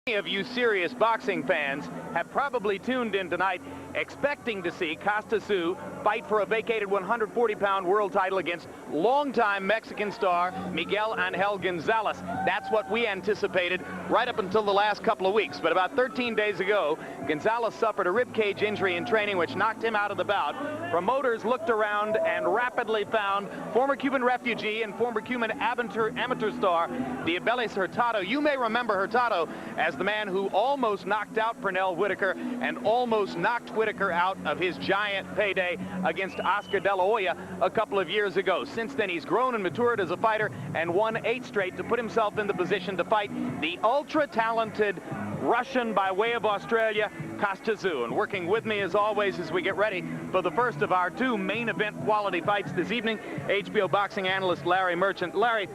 Many of you serious boxing fans have probably tuned in tonight expecting to see Kostya Tszyu fight for a vacated 140-pound world title against longtime Mexican star Miguel Angel Gonzalez. That's what we anticipated right up until the last couple of weeks. But about 13 days ago, Gonzalez suffered a ribcage injury in training which knocked him out of the bout. Promoters looked around and rapidly found former Cuban refugee and former Cuban amateur star Diosbelys Hurtado. You may remember Hurtado as the man who almost knocked out Pernell Whitaker and almost knocked Whitaker out of his giant payday against Oscar De La Hoya a couple of years ago. Since then, he's grown and matured as a fighter and won 8 straight to put himself in the position to fight the ultra-talented Russian by way of Australia, Kostya Tszyu. And working with me as always as we get ready for the first of our 2 main event quality fights this evening, HBO boxing analyst Larry Merchant. Larry,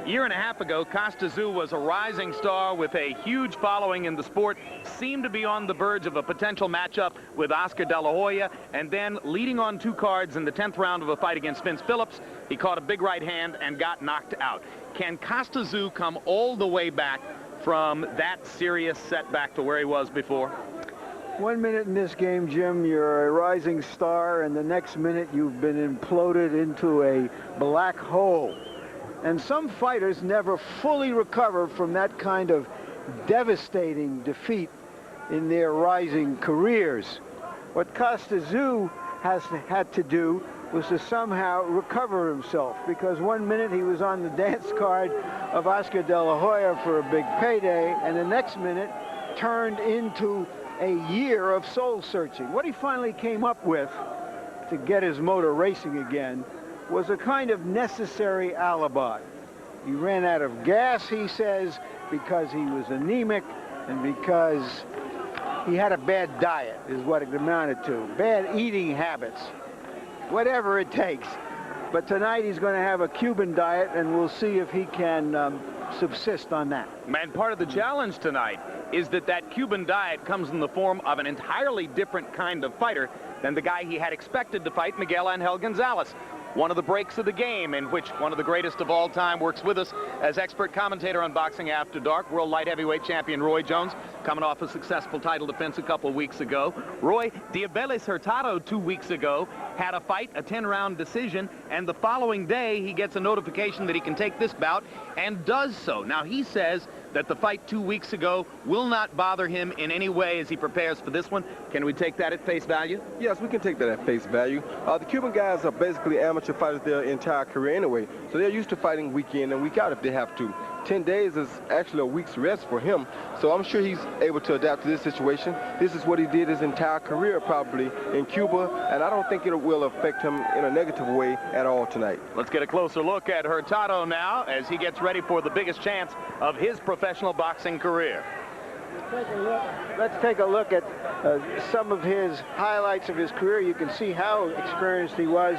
a year and a half ago, Kostya Tszyu was a rising star with a huge following in the sport, seemed to be on the verge of a potential matchup with Oscar De La Hoya, and then leading on 2 cards in the 10th round of a fight against Vince Phillips, he caught a big right hand and got knocked out. Can Kostya Tszyu come all the way back from that serious setback to where he was before? 1 minute in this game, Jim, you're a rising star, and the next minute you've been imploded into a black hole. And some fighters never fully recover from that kind of devastating defeat in their rising careers. What Kostya Tszyu had to do was to somehow recover himself, because 1 minute he was on the dance card of Oscar De La Hoya for a big payday, and the next minute turned into a year of soul searching. What he finally came up with to get his motor racing again was a kind of necessary alibi. He ran out of gas, he says, because he was anemic and because he had a bad diet, is what it amounted to. Bad eating habits. Whatever it takes. But tonight he's going to have a Cuban diet, and we'll see if he can subsist on that. And part of the challenge tonight is that Cuban diet comes in the form of an entirely different kind of fighter than the guy he had expected to fight, Miguel Angel Gonzalez. One of the breaks of the game in which one of the greatest of all time works with us as expert commentator on Boxing After Dark, world light heavyweight champion Roy Jones, coming off a successful title defense a couple weeks ago. Roy, Diosbelys Hurtado 2 weeks ago had a fight, a 10-round decision, and the following day he gets a notification that he can take this bout and does so. Now he says that the fight 2 weeks ago will not bother him in any way as he prepares for this one. Can we take that at face value? Yes, we can take that at face value. The Cuban guys are basically amateur fighters their entire career anyway, so they're used to fighting week in and week out if they have to. 10 days is actually a week's rest for him, so I'm sure he's able to adapt to this situation. This is what he did his entire career probably in Cuba, and I don't think it will affect him in a negative way at all tonight. Let's get a closer look at Hurtado now as he gets ready for the biggest chance of his professional boxing career. Let's take a look at some of his highlights of his career. You can see how experienced he was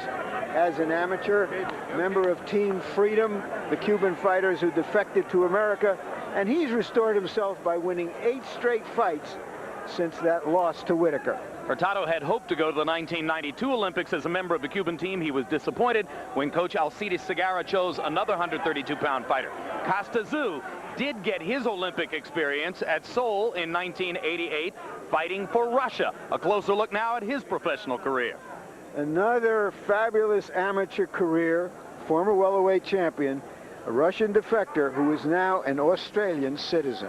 as an amateur, member of Team Freedom, the Cuban fighters who defected to America, and he's restored himself by winning 8 straight fights since that loss to Whitaker. Hurtado had hoped to go to the 1992 Olympics as a member of the Cuban team. He was disappointed when coach Alcides Segarra chose another 132-pound fighter. Kostya Tszyu did get his Olympic experience at Seoul in 1988, fighting for Russia. A closer look now at his professional career. Another fabulous amateur career, former welterweight champion, a Russian defector who is now an Australian citizen.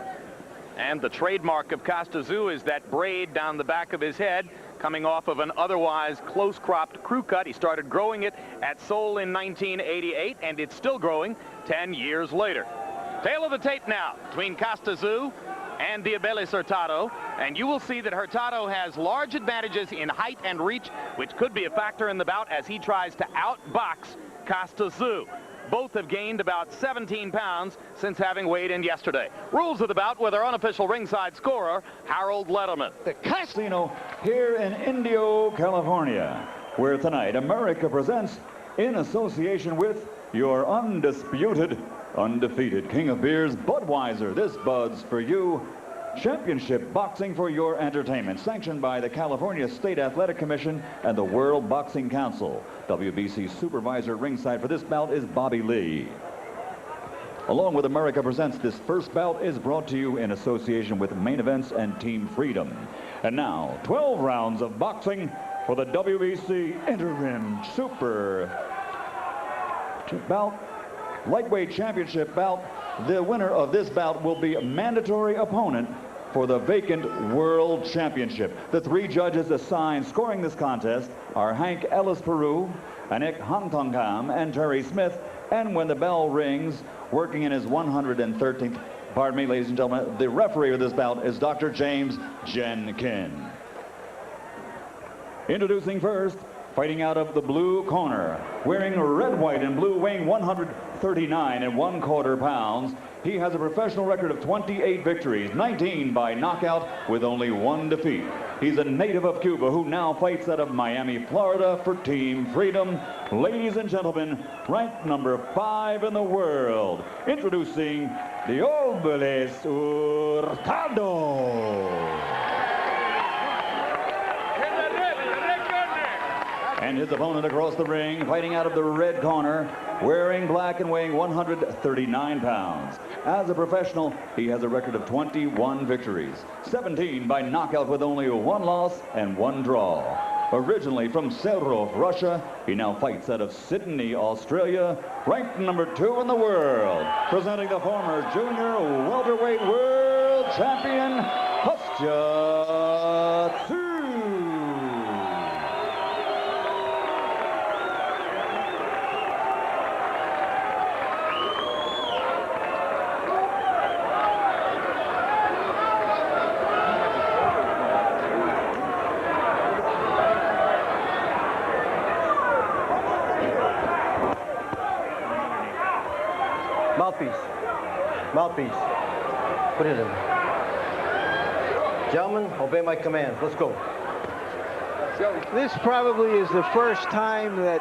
And the trademark of Kostya Tszyu is that braid down the back of his head, coming off of an otherwise close-cropped crew cut. He started growing it at Seoul in 1988, and it's still growing 10 years later. Tail of the tape now between Kostya Tszyu and Diosbelys Hurtado, and you will see that Hurtado has large advantages in height and reach, which could be a factor in the bout as he tries to outbox Kostya Tszyu. Both have gained about 17 pounds since having weighed in yesterday. Rules of the bout with our unofficial ringside scorer, Harold Letterman. The casino here in Indio, California, where tonight America presents, in association with your undisputed, undefeated king of beers, Budweiser. This Bud's for you. Championship boxing for your entertainment, sanctioned by the California State Athletic Commission and the World Boxing Council. WBC supervisor ringside for this bout is Bobby Lee. along with America Presents, this first bout is brought to you in association with Main Events and Team Freedom. And now, 12 rounds of boxing for the WBC Interim Super bout, lightweight championship bout. The winner of this bout will be a mandatory opponent for the vacant World Championship. The three judges assigned scoring this contest are Hank Ellis Peru, Anik Hantongam, and Terry Smith. And when the bell rings, working in his 113th, pardon me, ladies and gentlemen, the referee of this bout is Dr. James Jenkin. Introducing first, fighting out of the blue corner, wearing red, white, and blue, weighing 139 1/4 pounds. He has a professional record of 28 victories, 19 by knockout, with only 1 defeat. He's a native of Cuba who now fights out of Miami, Florida for Team Freedom. Ladies and gentlemen, ranked number 5 in the world, introducing Diosbelys Hurtado. And his opponent across the ring, fighting out of the red corner, wearing black and weighing 139 pounds. As a professional, he has a record of 21 victories, 17 by knockout, with only 1 loss and 1 draw. Originally from Serov, Russia, he now fights out of Sydney, Australia, ranked number 2 in the world. Presenting the former junior welterweight world champion, Kostya Tszyu. Mouthpiece. Put it in. Gentlemen, obey my commands. Let's go. This probably is the first time that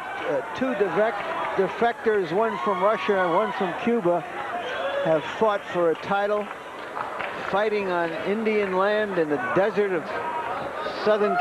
2 defectors, one from Russia and one from Cuba, have fought for a title, fighting on Indian land in the desert of southern